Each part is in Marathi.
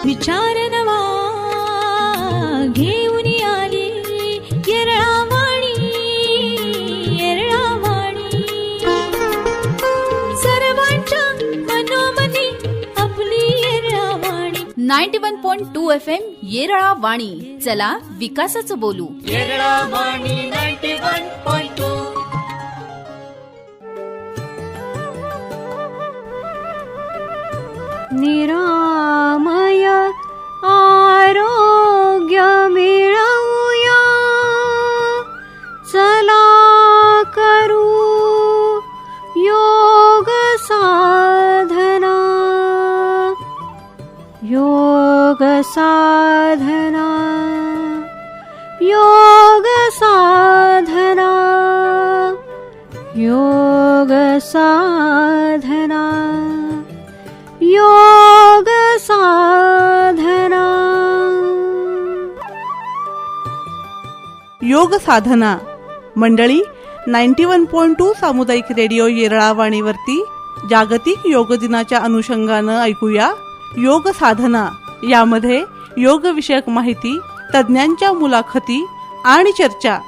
विचार नवा घेऊन आली येरळावाणी येरळावाणी. सर्वांच्या मनोमनी आपली येरळावाणी. 91.2 FM येरळावाणी. चला विकासाचं बोलू. येरळावाणी 91.2. निरामय आरोग्य मिळवूया, चला करू योग साधना. योग साधना योग साधना योग साधना योग साधना. योग साधना मंडळी 91.2 सामुदायिक रेडिओ येरळावाणीवरती जागतिक योग दिनाच्या अनुषंगानं ऐकूया योग साधना. यामध्ये योग विषयक माहिती, तज्ज्ञांच्या मुलाखती आणि चर्चा.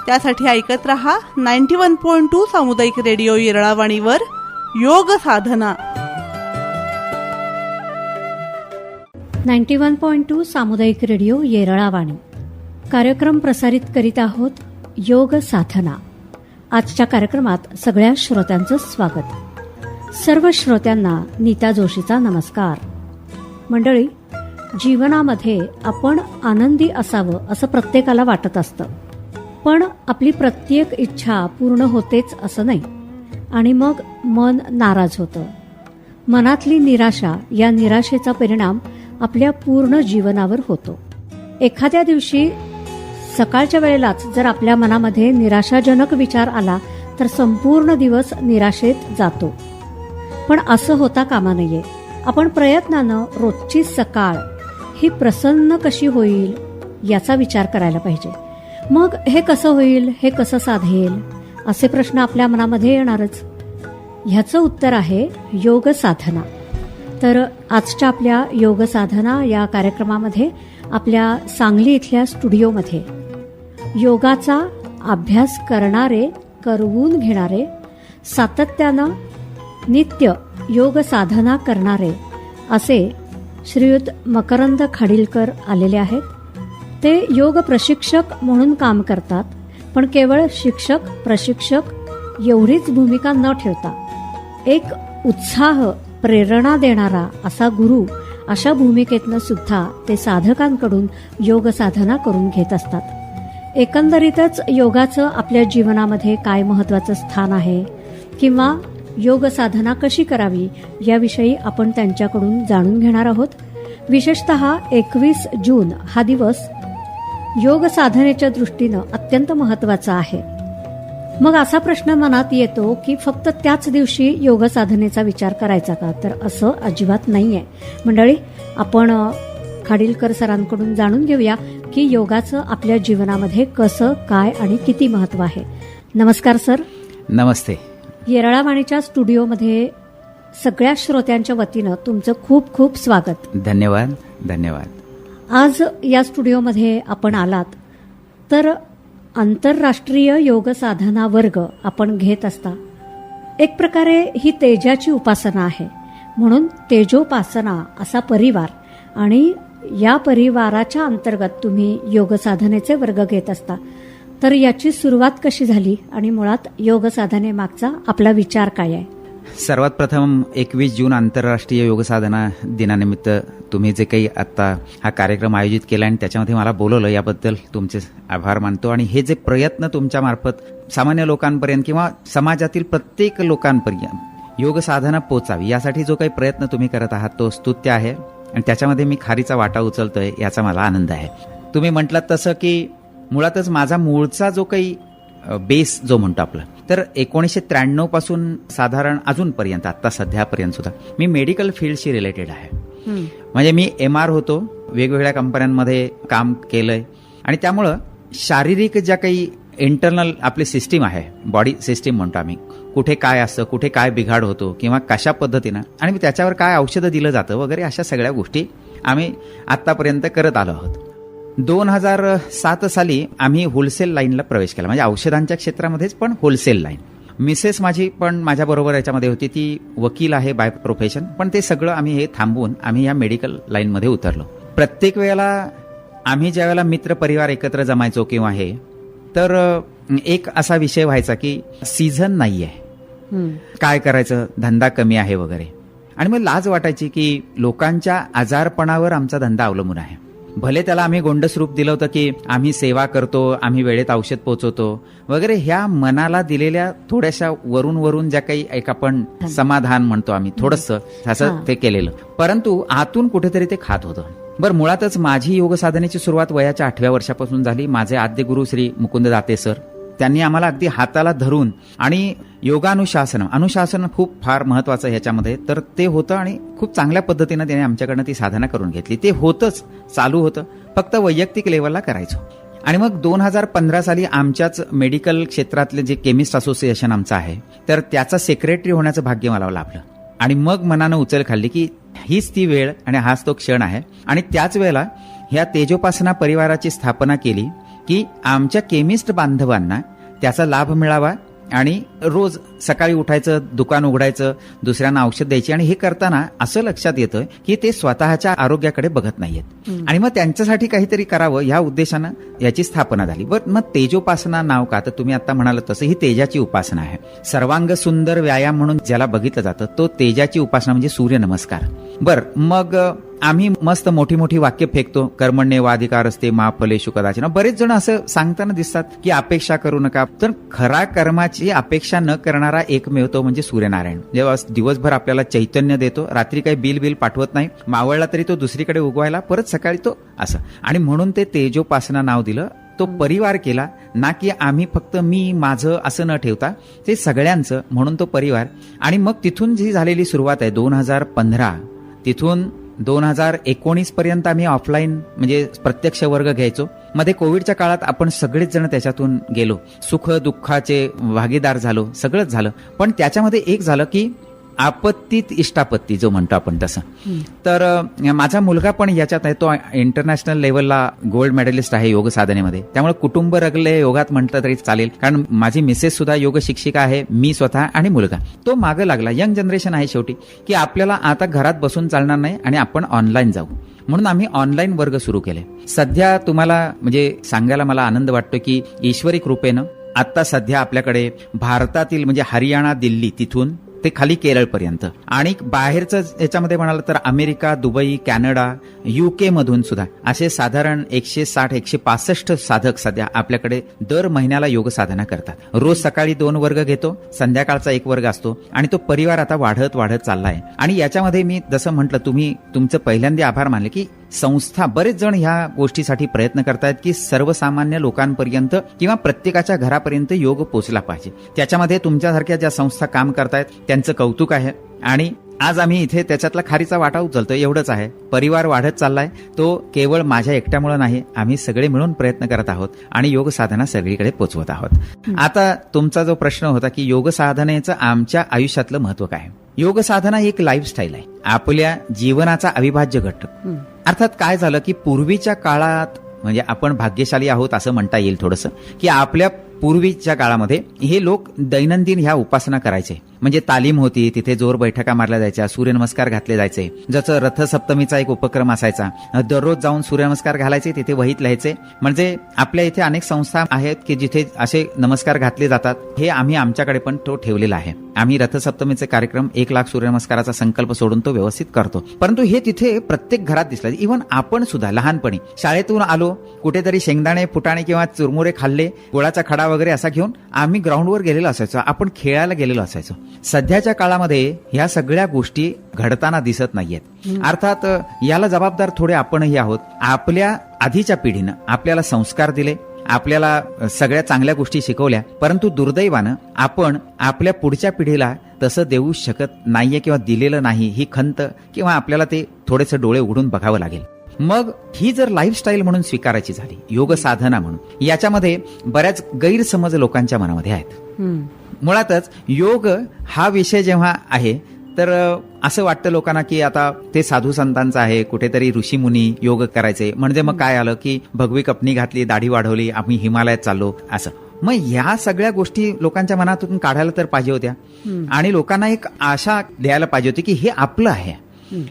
त्यासाठी ऐकत रहा 91.2 सामुदायिक रेडिओ येरळावाणीवर योग साधना. 91.2 सामुदायिक रेडिओ येरळावाणी कार्यक्रम प्रसारित करीत आहोत योग साधना. आजच्या कार्यक्रमात सगळ्या श्रोत्यांचं स्वागत. सर्व श्रोत्यांना नीता जोशीचा नमस्कार. मंडळी, जीवनामध्ये आपण आनंदी असावं असं प्रत्येकाला वाटत असतं, पण आपली प्रत्येक इच्छा पूर्ण होतेच असं नाही आणि मग मन नाराज होतं. मनातली निराशा, या निराशेचा परिणाम आपल्या पूर्ण जीवनावर होतो. एखाद्या दिवशी सकाळच्या वेळेलाच जर आपल्या मनामध्ये निराशाजनक विचार आला तर संपूर्ण दिवस निराशेत जातो. पण असं होता कामा नये. आपण प्रयत्नानं रोजची सकाळ ही प्रसन्न कशी होईल याचा विचार करायला पाहिजे. मग हे कसं होईल, हे कसं साधेल, असे प्रश्न आपल्या मनामध्ये येणारच. ह्याचं उत्तर आहे योग साधना. तर आजच्या आपल्या योग साधना या कार्यक्रमामध्ये आपल्या सांगली इथल्या स्टुडिओमध्ये योगाचा अभ्यास करणारे, करवून घेणारे, सातत्यानं नित्य योग साधना करणारे असे श्रीयुत मकरंद खाडीलकर आलेले आहेत. ते योग प्रशिक्षक म्हणून काम करतात, पण केवळ शिक्षक प्रशिक्षक एवढीच भूमिका न ठेवता एक उत्साह, प्रेरणा देणारा असा गुरु अशा भूमिकेतनं सुद्धा ते साधकांकडून योग साधना करून घेत असतात. एकंदरीतच योगाचं आपल्या जीवनामध्ये काय महत्वाचं स्थान आहे किंवा योग साधना कशी करावी याविषयी आपण त्यांच्याकडून जाणून घेणार आहोत. विशेषतः 21 जून हा दिवस योग साधनेच्या दृष्टीनं अत्यंत महत्वाचा आहे. मग असा प्रश्न मनात येतो की फक्त त्याच दिवशी योग साधनेचा विचार करायचा का? तर असं अजिबात नाहीये. मंडळी, आपण खाडीलकर सरांकडून जाणून घेऊया की योगाचं आपल्या जीवनामध्ये कसं, काय आणि किती महत्व आहे. नमस्कार सर. नमस्ते. येरळावाणीच्या स्टुडिओमध्ये सगळ्या श्रोत्यांच्या वतीनं तुमचं खूप खूप स्वागत. धन्यवाद. धन्यवाद. आज या स्टुडिओमध्ये आपण आलात तर आंतरराष्ट्रीय योग साधना वर्ग आपण घेत असता. एक प्रकारे ही तेजाची उपासना आहे, म्हणून तेजोपासना असा परिवार आणि या परिवाराच्या अंतर्गत तुम्ही योग साधनेचे वर्ग घेत असता. तर याची सुरुवात कशी झाली आणि मुळात योग साधनेमागचा आपला विचार काय आहे? सर्वात प्रथम 21 जून आंतरराष्ट्रीय योग साधना दिनानिमित्त तुम्ही जे काही आता हा कार्यक्रम आयोजित केला आणि त्याच्यामध्ये मला बोलवलं याबद्दल तुमचे आभार मानतो. आणि हे जे प्रयत्न तुमच्या मार्फत सामान्य लोकांपर्यंत किंवा समाजातील प्रत्येक लोकांपर्यंत योग साधना पोचावी यासाठी जो काही प्रयत्न तुम्ही करत आहात तो स्तुत्य आहे आणि त्याच्यामध्ये मी खारीचा वाटा उचलतोय याचा मला आनंद आहे. तुम्ही म्हटलात तसं की मुळातच माझा मूळचा जो काही बेस जो म्हणतो आपला, तर 1993 पासून साधारण अजूनपर्यंत आता सध्यापर्यंत सुद्धा मी मेडिकल फील्डशी रिलेटेड आहे. म्हणजे मी MR होतो, वेगवेगळ्या कंपन्यांमध्ये काम केलंय आणि त्यामुळं शारीरिक ज्या काही इंटरनल आपली सिस्टीम आहे, बॉडी सिस्टीम म्हणतो आम्ही, कुठे काय असतं, कुठे काय बिघाड होतो किंवा कशा पद्धतीनं आणि त्याच्यावर काय औषधं दिलं जातं वगैरे अशा सगळ्या गोष्टी आम्ही आत्तापर्यंत करत आलो आहोत. 2007 साली आम्ही होलसेल लाईनला प्रवेश केला, म्हणजे औषधांच्या क्षेत्रामध्येच पण होलसेल लाईन. मिसेस माझी पण माझ्याबरोबर याच्यामध्ये होती, ती वकील आहे बाय प्रोफेशन, पण ते सगळं आम्ही हे थांबवून आम्ही या मेडिकल लाईनमध्ये उतरलो. प्रत्येक वेळेला आम्ही ज्या वेळेला मित्र परिवार एकत्र जमायचो किंवा हे, तर एक असा विषय व्हायचा की सीझन नाही आहे, काय करायचं, धंदा कमी आहे वगैरे. आणि मग लाज वाटायची की लोकांच्या आजारपणावर आमचा धंदा अवलंबून आहे. भले त्याला आम्ही गोंडस रूप दिलं होतं की आम्ही सेवा करतो, आम्ही वेळेत औषध पोहोचवतो वगैरे, ह्या मनाला दिलेल्या थोड्याशा वरून ज्या काही एक आपण समाधान म्हणतो आम्ही थोडंसं असं ते केलेलं, परंतु आतून कुठेतरी ते खात होतं. बरं, मुळातच माझी योग साधनेची सुरुवात वयाच्या 8व्या वर्षापासून झाली. माझे आद्य गुरु श्री मुकुंद दाते सर, त्यांनी आम्हाला अगदी हाताला धरून, आणि अनुशासन खूप फार महत्वाचं ह्याच्यामध्ये, तर ते होतं आणि खूप चांगल्या पद्धतीनं त्याने आमच्याकडनं ती साधना करून घेतली. ते होतंच, चालू होतं, फक्त वैयक्तिक लेवलला करायचो. आणि मग 2015 साली आमच्याच मेडिकल क्षेत्रातले जे केमिस्ट असोसिएशन आमचं आहे, तर त्याचा सेक्रेटरी होण्याचं भाग्य मला लाभलं. आणि मग मनानं उचल खाल्ली की हीच ती वेळ आणि हाच तो क्षण आहे. आणि त्याच वेळेला ह्या तेजोपासना परिवाराची स्थापना केली की आमच्या केमिस्ट बांधवांना त्याचा लाभ मिळावा, आणि रोज सकाळी उठायचं, दुकान उघडायचं, दुसऱ्यांना औषध द्यायची. आणि हे करताना असं लक्षात येतं की ते स्वतःच्या आरोग्याकडे बघत नाहीयेत, आणि मग त्यांच्यासाठी काहीतरी करावं या उद्देशानं याची स्थापना झाली. बरं, मग तेजोपासना नाव का? तर तुम्ही आता म्हणाल तसं ही तेजाची उपासना आहे. सर्वांग सुंदर व्यायाम म्हणून ज्याला बघितलं जातं, तो तेजाची उपासना म्हणजे सूर्यनमस्कार. बरं, मग आम्ही मस्त मोठी मोठी वाक्य फेकतो, कर्मण्येवाधिकार असते मा फलेषु कदाचन. बरेच जण असं सांगताना दिसतात की अपेक्षा करू नका, तर खरा कर्माची अपेक्षा न करणारा एकमेव तो म्हणजे सूर्यनारायण. जेव्हा दिवसभर आपल्याला चैतन्य देतो, रात्री काही बिल पाठवत नाही, मावळला तरी तो दुसरीकडे उगवायला, परत सकाळी तो असं. आणि म्हणून ते तेजोपासना नाव दिलं. तो परिवार केला ना, की आम्ही फक्त मी माझं असं न ठेवता ते सगळ्यांचं, म्हणून तो परिवार. आणि मग तिथून जी झालेली सुरुवात आहे 2015, तिथून 2019 पर्यंत आम्ही ऑफलाईन म्हणजे प्रत्यक्ष वर्ग घ्यायचो. मध्ये कोविडच्या काळात आपण सगळेच जण त्याच्यातून गेलो, सुख दुःखाचे भागीदार झालो, सगळंच झालं. पण त्याच्यामध्ये एक झालं की आपत्तीत इष्टापत्ती जो म्हणतो आपण तसं. तर माझा मुलगा पण याच्यात आहे, तो इंटरनॅशनल लेवलला गोल्ड मेडलिस्ट आहे योग साधनेमध्ये. त्यामुळे कुटुंब रगले योगात म्हटलं तरी चालेल, कारण माझी मिसेस सुद्धा योग शिक्षिका आहे, मी स्वतः आणि मुलगा. तो मागं लागला. यंग जनरेशन आहे शेवटी, की आपल्याला आता घरात बसून चालणार नाही आणि आपण ऑनलाईन जाऊ, म्हणून आम्ही ऑनलाईन वर्ग सुरू केले. सध्या तुम्हाला म्हणजे सांगायला मला आनंद वाटतो की ईश्वरी कृपेनं आता सध्या आपल्याकडे भारतातील म्हणजे हरियाणा, दिल्ली तिथून ते खाली केरळपर्यंत, आणि बाहेरचं याच्यामध्ये म्हणाल तर अमेरिका, दुबई, कॅनडा, UK मधून सुद्धा असे साधारण 160-165 साधक सध्या आपल्याकडे दर महिन्याला योग साधना करतात. रोज सकाळी 2 वर्ग घेतो, संध्याकाळचा 1 वर्ग असतो, आणि तो परिवार आता वाढत चाललाय. आणि याच्यामध्ये मी जसं म्हटलं, तुम्ही तुमचं पहिल्यांदा आभार मानले की संस्था, बरेच जण ह्या गोष्टीसाठी प्रयत्न करतायत की सर्वसामान्य लोकांपर्यंत किंवा प्रत्येकाच्या घरापर्यंत योग पोहोचला पाहिजे. त्याच्यामध्ये तुमच्यासारख्या ज्या संस्था काम करतायत त्यांचं कौतुक आहे. आणि आज आम्ही इथे त्याच्यातला खारीचा वाटा उचलतोय, एवढंच आहे. परिवार वाढत चाललाय, तो केवळ माझ्या एकट्यामुळे नाही, आम्ही सगळे मिळून प्रयत्न करत आहोत आणि योग साधना सगळीकडे पोहोचवत आहोत. आता तुमचा जो प्रश्न होता की योग साधनेचं आमच्या आयुष्यातलं महत्व काय? योग साधना एक लाईफस्टाईल आहे, आपल्या जीवनाचा अविभाज्य घटक. अर्थात काय झालं की पूर्वीच्या काळात म्हणजे आपण भाग्यशाली आहोत असं म्हणता येईल थोडंसं, की आपल्या पूर्वीच्या काळामध्ये हे लोक दैनंदिन ह्या उपासना करायचे. म्हणजे तालीम होती, तिथे जोर बैठका मारल्या जायच्या, सूर्यनमस्कार घातले जायचे. जसं रथसप्तमीचा एक उपक्रम असायचा, दररोज जाऊन सूर्यनमस्कार घालायचे, तिथे वहीत लिहायचे. म्हणजे आपल्या इथे अनेक संस्था आहेत की जिथे असे नमस्कार घातले जातात. हे आम्ही आमच्याकडे पण तो ठेवलेला आहे. आम्ही रथसप्तमीचे कार्यक्रम 1 लाख सूर्यनमस्काराचा संकल्प सोडून तो व्यवस्थित करतो. परंतु हे तिथे प्रत्येक घरात दिसलं. इव्हन आपण सुद्धा लहानपणी शाळेतून आलो, कुठेतरी शेंगदाणे, फुटाणे किंवा चुरमुरे खाल्ले, गोळाचा खडा वगैरे असा घेऊन आम्ही ग्राउंडवर गेलेलो असायचो, आपण खेळायला गेलेलो असायचो. सध्याच्या काळामध्ये ह्या सगळ्या गोष्टी घडताना दिसत नाहीयेत. अर्थात याला जबाबदार थोडे आपणही आहोत. आपल्या आधीच्या पिढीनं आपल्याला संस्कार दिले, आपल्याला सगळ्या चांगल्या गोष्टी शिकवल्या, परंतु दुर्दैवानं आपण आपल्या पुढच्या पिढीला तसं देऊ शकत नाहीये किंवा दिलेलं नाही, ही खंत किंवा आपल्याला ते थोडेसे डोळे उघडून बघावं लागेल. मग ही जर लाईफस्टाईल म्हणून स्वीकारायची झाली, योग साधना म्हणून, याच्यामध्ये बऱ्याच गैरसमज लोकांच्या मनामध्ये आहेत. मुळातच योग हा विषय जेव्हा आहे तर असं वाटतं लोकांना की आता ते साधू संतांचं आहे, कुठेतरी ऋषीमुनी योग करायचे, म्हणजे मग काय आलं की भगवी कपनी घातली, दाढी वाढवली, आम्ही हिमालयात चाललो असं. मग ह्या सगळ्या गोष्टी लोकांच्या मनातून काढायला तर पाहिजे होत्या आणि लोकांना एक आशा द्यायला पाहिजे होती की हे आपलं आहे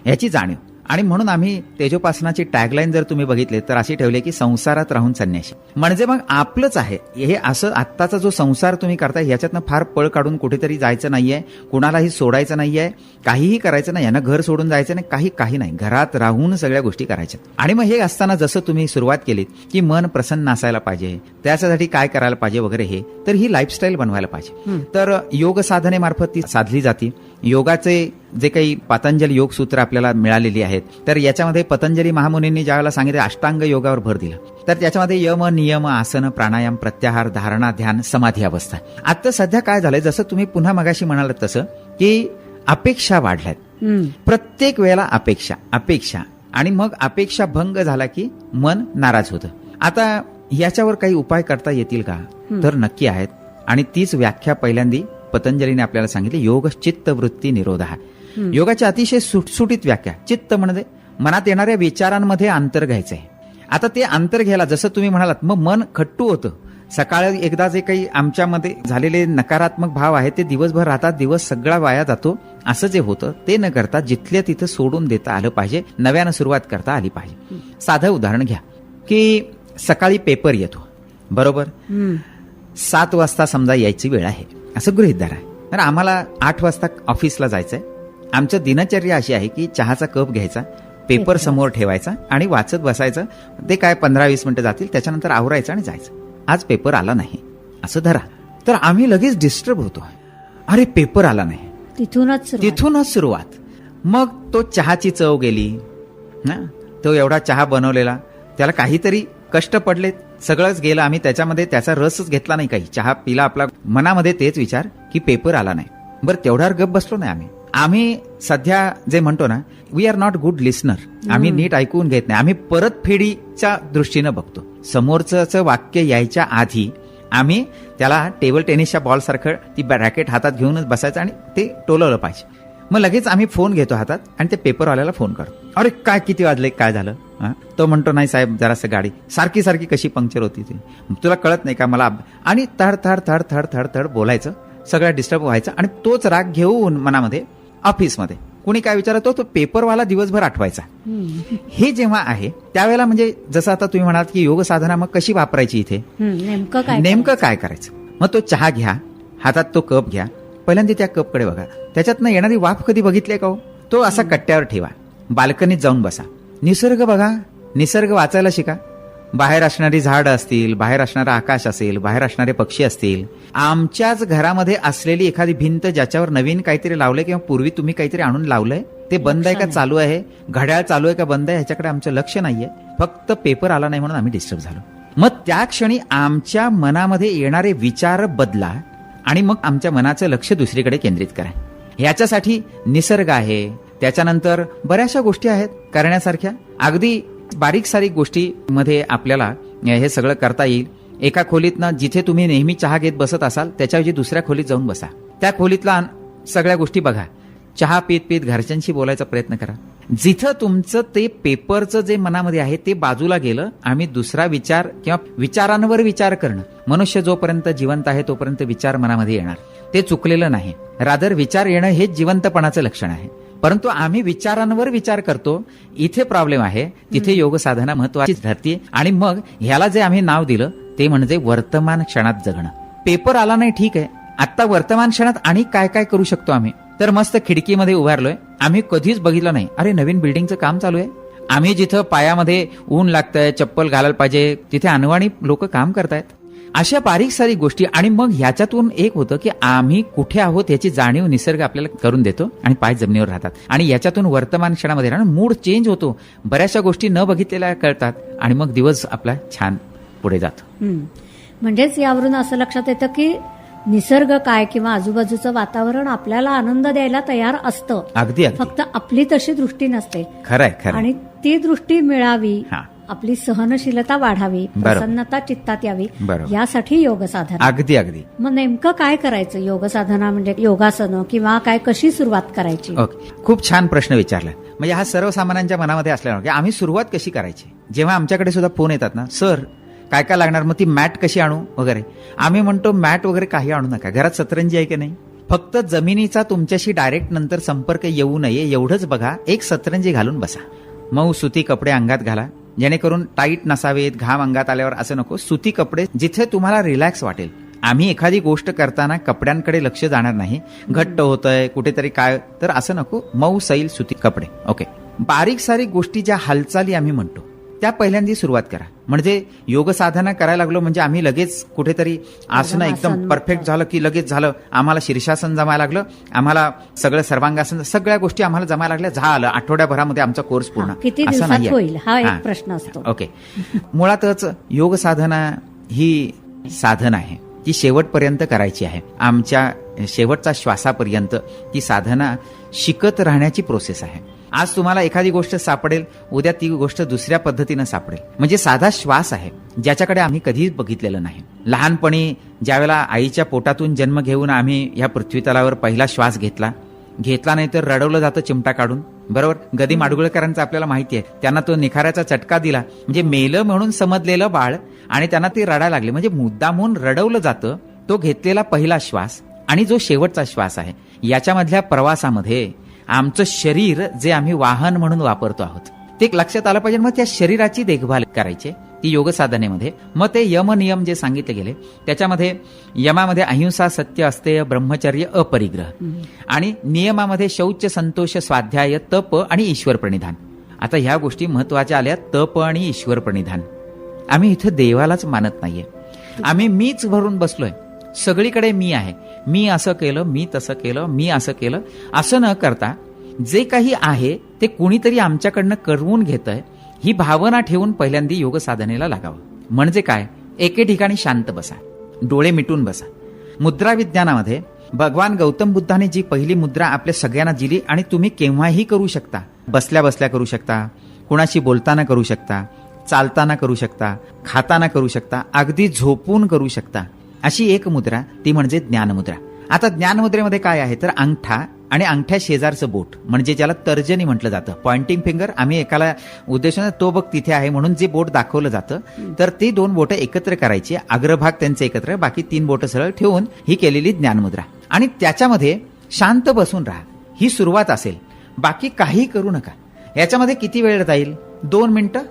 याची जाणीव. आणि म्हणून आम्ही तेजोपासनाची टॅगलाईन जर तुम्ही बघितले तर अशी ठेवली की संसारात राहून संन्यासी, म्हणजे मग आपलंच आहे हे. असं आत्ताचा जो संसार तुम्ही करताय याच्यातनं फार पळ काढून कुठेतरी जायचं नाहीये, कुणालाही सोडायचं नाहीये, काहीही करायचं नाही, यांना घर सोडून जायचं नाही, काही नाही, घरात राहून सगळ्या गोष्टी करायच्या. आणि मग हे असताना जसं तुम्ही सुरुवात केलीत की मन प्रसन्न असायला पाहिजे, त्याच्यासाठी काय करायला पाहिजे वगैरे, हे तर ही लाईफस्टाईल बनवायला पाहिजे. तर योग साधनेमार्फत ती साधली जाते. योगाचे जे काही पतंजल योग सूत्र आपल्याला मिळालेली आहेत, तर याच्यामध्ये पतंजली महामुनींनी ज्यावेळेला सांगितलं अष्टांग योगावर भर दिला, तर त्याच्यामध्ये यम, नियम, आसन, प्राणायाम, प्रत्याहार, धारणा, ध्यान, समाधी अवस्था. आता सध्या काय झालंय, जसं तुम्ही पुन्हा मगाशी म्हणालात तसं की अपेक्षा वाढल्यात. प्रत्येक वेळेला अपेक्षा आणि मग अपेक्षा भंग झाला की मन नाराज होतं. आता याच्यावर काही उपाय करता येतील का, तर नक्की आहेत. आणि तीच व्याख्या पहिल्यांदी पतंजलीने आपल्याला सांगितली, योग चित्त वृत्ती निरोध. योगाची अतिशय सुटसुटीत व्याख्या. चित्त म्हणजे मनात येणाऱ्या विचारांमध्ये अंतर घ्यायचंय. आता ते अंतर घ्यायला जसं तुम्ही म्हणालात, मग मन खट्टू होतं. सकाळी एकदा जे काही आमच्यामध्ये झालेले नकारात्मक भाव आहेत ते दिवसभर राहतात, दिवस सगळा वाया जातो. असं जे होतं ते न करता जिथल्या तिथं सोडून देता आलं पाहिजे, नव्यानं सुरुवात करता आली पाहिजे. साधं उदाहरण घ्या की सकाळी पेपर येतो, बरोबर 7 वाजता समजा यायची वेळ आहे असं गृहीत धरा. तर आम्हाला 8 वाजता ऑफिसला जायचंय. आमच्या दिनचर्या अशी आहे की चहाचा कप घ्यायचा, पेपर समोर ठेवायचा आणि वाचत बसायचं. ते काय 15-20 मिनिटं जातील, त्याच्यानंतर आवरायचं आणि जायचं. आज पेपर आला नाही असं धरा, तर आम्ही लगेच डिस्टर्ब होतो. अरे पेपर आला नाही, तिथूनच सुरुवात. मग तो चहाची चव गेली ना, तो एवढा चहा बनवलेला, त्याला काहीतरी कष्ट पडले, सगळंच गेलं. आम्ही त्याच्यामध्ये त्याचा रसच घेतला नाही, काही चहा पिला आपला, मनामध्ये तेच विचार की पेपर आला नाही. बरं तेवढ्यावर गप बसलो नाही. आम्ही सध्या जे म्हणतो ना, we are not good listener. आम्ही नीट ऐकून घेत नाही, आम्ही परतफेडीच्या दृष्टीनं बघतो. समोरचं वाक्य यायच्या आधी आम्ही त्याला टेबल टेनिसच्या बॉल सारखं ती रॅकेट हातात घेऊनच बसायचं आणि ते टोलवलं पाहिजे. मग लगेच आम्ही फोन घेतो हातात आणि ते पेपरवाल्याला फोन करतो. अरे काय किती वाजले, काय झालं. तो म्हणतो नाही साहेब जरासं गाडी सारखी कशी पंक्चर होती ती, तुला कळत नाही का मला. आणि थड बोलायचं, सगळं डिस्टर्ब व्हायचं. आणि तोच राग घेऊन मनामध्ये ऑफिसमध्ये कुणी काय विचारतो तो पेपरवाला दिवसभर आठवायचा. हे जेव्हा आहे त्यावेळेला, म्हणजे जसं आता तुम्ही म्हणाल की योग साधना मग कशी वापरायची इथे, नेमकं काय करायचं. मग तो चहा घ्या, हातात तो कप घ्या, पहिल्यांदा त्या कपकडे बघा, त्याच्यातनं येणारी वाफ कधी बघितली का हो, तो असा कट्ट्यावर ठेवा, बाल्कनीत जाऊन बसा, निसर्ग बघा, निसर्ग वाचायला शिका. बाहेर असणारी झाड असतील, बाहेर असणारं आकाश असेल, बाहेर असणारे पक्षी असतील, आमच्याच घरामध्ये असलेली एखादी भिंत ज्याच्यावर नवीन काहीतरी लावलंय किंवा पूर्वी तुम्ही काहीतरी आणून लावलंय, ते बंद आहे का चालू आहे, घड्याळ चालू आहे का बंद आहे, ह्याच्याकडे आमचं लक्ष नाहीये. फक्त पेपर आला नाही म्हणून आम्ही डिस्टर्ब झालो. मग त्या क्षणी आमच्या मनामध्ये येणारे विचार बदला आणि मग आमच्या मनाचं लक्ष दुसरीकडे केंद्रित करा. ह्याच्यासाठी निसर्ग आहे, त्याच्यानंतर बऱ्याचशा गोष्टी आहेत करण्यासारख्या. अगदी बारीक सारीक गोष्टीमध्ये आपल्याला हे सगळं करता येईल. एका खोलीतनं जिथे तुम्ही नेहमी चहा घेत बसत असाल त्याच्याऐवजी दुसऱ्या खोलीत जाऊन बसा, त्या खोलीतला सगळ्या गोष्टी बघा, चहा पीत पीत घरच्यांशी बोलायचा प्रयत्न करा. जिथं तुमचं ते पेपरचं जे मनामध्ये आहे ते बाजूला गेलं, आम्ही दुसरा विचार किंवा विचारांवर विचार करणं. मनुष्य जोपर्यंत जिवंत आहे तोपर्यंत विचार मनामध्ये येणार, ते चुकलेलं नाही. रादर विचार येणं हेच जिवंतपणाचं लक्षण आहे. परंतु आम्ही विचारांवर विचार करतो, इथे प्रॉब्लेम आहे. तिथे योग साधना महत्वाची ठरते. आणि मग ह्याला जे आम्ही नाव दिलं ते म्हणजे वर्तमान क्षणात जगणं. पेपर आला नाही ठीक आहे, आता वर्तमान क्षणात आणि काय काय करू शकतो आम्ही. तर मस्त खिडकीमध्ये उभारलोय, आम्ही कधीच बघितलं नाही अरे नवीन बिल्डिंगचं काम चालू आहे. आम्ही जिथं पायामध्ये ऊन लागतंय, चप्पल घालायला पाहिजे, तिथे अनवाणी लोक काम करतायत. अशा बारीक सारीक गोष्टी. आणि मग ह्याच्यातून एक होतं की आम्ही कुठे आहोत याची जाणीव निसर्ग आपल्याला करून देतो आणि पाय जमिनीवर राहतात. आणि याच्यातून वर्तमान क्षणामध्ये मूड चेंज होतो, बऱ्याचशा गोष्टी न बघितलेल्या कळतात आणि मग दिवस आपला छान पुढे जातो. म्हणजेच यावरून असं लक्षात येतं की निसर्ग काय किंवा आजूबाजूचं वातावरण आपल्याला आनंद द्यायला तयार असतं. अगदी अगदी फक्त आपली तशी दृष्टी नसते खरंय खरं. आणि ती दृष्टी मिळावी, हा. आपली सहनशीलता वाढावी, बरोबर. प्रसन्नता चित्तात यावी, बरोबर. यासाठी योग साधना. अगदी अगदी. मग नेमकं काय करायचं? योग साधना म्हणजे योगासनं किंवा काय, कशी सुरुवात करायची? ओके, खूप छान प्रश्न विचारला. म्हणजे हा सर्वसामान्यांच्या मनामध्ये असल्यामुळे की आम्ही सुरुवात कशी करायची. जेव्हा आमच्याकडे सुद्धा फोन येतात ना, सर काय काय लागणार, मग ती मॅट कशी आणू वगैरे, आम्ही म्हणतो मॅट वगैरे काही आणू नका, घरात सतरंजी आहे की नाही, फक्त जमिनीचा तुमच्याशी डायरेक्ट नंतर संपर्क येऊ नये एवढंच बघा, एक सतरंजी घालून बसा. मऊ सुती कपडे अंगात घाला, जेणेकरून टाईट नसावेत, घाम अंगात आल्यावर असं नको. सुती कपडे जिथे तुम्हाला रिलॅक्स वाटेल. आम्ही एखादी गोष्ट करताना कपड्यांकडे लक्ष जाणार नाही, घट्ट होतंय कुठेतरी काय, तर असं नको. मऊ सैल सुती कपडे. ओके. बारीक सारीक गोष्टी ज्या हालचाली आम्ही म्हणतो त्या पहिल्यांदा सुरुवात करा. म्हणजे योग साधना करायला लागलो म्हणजे आम्ही लगेच कुठेतरी आसनं एकदम परफेक्ट झालं की लगेच झालं, आम्हाला शीर्षासन जमायला लागलं, आम्हाला सगळं सर्वांगासन, सगळ्या गोष्टी आम्हाला जमायला लागल्या, झालं आठवड्याभरामध्ये आमचा कोर्स पूर्ण. किती असं दिवसात नाहीये. होईल हा हा. एक प्रश्न असतो. ओके. मुळातच योग साधना ही साधना आहे, ती शेवटपर्यंत करायची आहे. आमच्या शेवटचा श्वासापर्यंत ती साधना शिकत राहण्याची प्रोसेस आहे. आज तुम्हाला एखादी गोष्ट सापडेल, उद्या ती गोष्ट दुसऱ्या पद्धतीनं सापडेल. म्हणजे साधा श्वास आहे ज्याच्याकडे आम्ही कधीच बघितलेलं नाही. लहानपणी ज्यावेळेला आईच्या पोटातून जन्म घेऊन आम्ही ह्या पृथ्वीतलावर पहिला श्वास घेतला नाही तर रडवलं जातं चिमटा काढून. बरोबर. गदी माडगुळकरांचं आपल्याला माहिती आहे, त्यांना तो निखाऱ्याचा चटका दिला म्हणजे मेलं म्हणून समजलेलं बाळ आणि त्यांना ते रडायला लागले, म्हणजे मुद्दामून रडवलं जातं. तो घेतलेला पहिला श्वास आणि जो शेवटचा श्वास आहे, याच्यामधल्या प्रवासामध्ये आमचं शरीर जे आम्ही वाहन म्हणून वापरतो आहोत ते लक्षात आलं पाहिजे. मग त्या शरीराची देखभाल करायची ती योग साधनेमध्ये. मग ते यम नियम जे सांगितले गेले त्याच्यामध्ये यमामध्ये अहिंसा, सत्य, अस्तेय, ब्रह्मचर्य, अपरिग्रह आणि नियमामध्ये शौच, संतोष, स्वाध्याय, तप आणि ईश्वर प्रणिधान. आता ह्या गोष्टी महत्वाच्या आल्या, तप आणि ईश्वर प्रणिधान. आम्ही इथं देवालाच मानत नाहीये, आम्ही मीच भरून बसलोय. सगळीकडे मी आहे, मी असं केलं, मी तसं केलं, मी असं केलं, असं न करता जे काही आहे ते कुणीतरी आमच्याकडनं करवून घेतंय ही भावना ठेवून पहिल्यांदा योग साधनेला लागावं. म्हणजे काय, एके ठिकाणी शांत बसा, डोळे मिटून बसा. मुद्रा विज्ञानामध्ये भगवान गौतम बुद्धाने जी पहिली मुद्रा आपल्या सगळ्यांना दिली आणि तुम्ही केव्हाही करू शकता, बसल्या बसल्या करू शकता, कुणाशी बोलताना करू शकता, चालताना करू शकता, खाताना करू शकता, अगदी झोपून करू शकता, अशी एक मुद्रा, ती म्हणजे ज्ञानमुद्रा. आता ज्ञानमुद्रेमध्ये काय आहे तर अंगठा आणि अंगठ्या शेजारचं बोट, म्हणजे ज्याला तर्जनी म्हटलं जातं, पॉइंटिंग फिंगर. आम्ही एकाला उद्देशाने तो बघ तिथे आहे म्हणून जे बोट दाखवलं जातं, तर ती दोन बोटं एकत्र करायची, अग्रभाग त्यांचे एकत्र, बाकी तीन बोटं सरळ ठेवून ही केलेली ज्ञानमुद्रा. आणि त्याच्यामध्ये शांत बसून राहा, ही सुरुवात असेल. बाकी काही करू नका. याच्यामध्ये किती वेळ जाईल? 2 मिनिटं.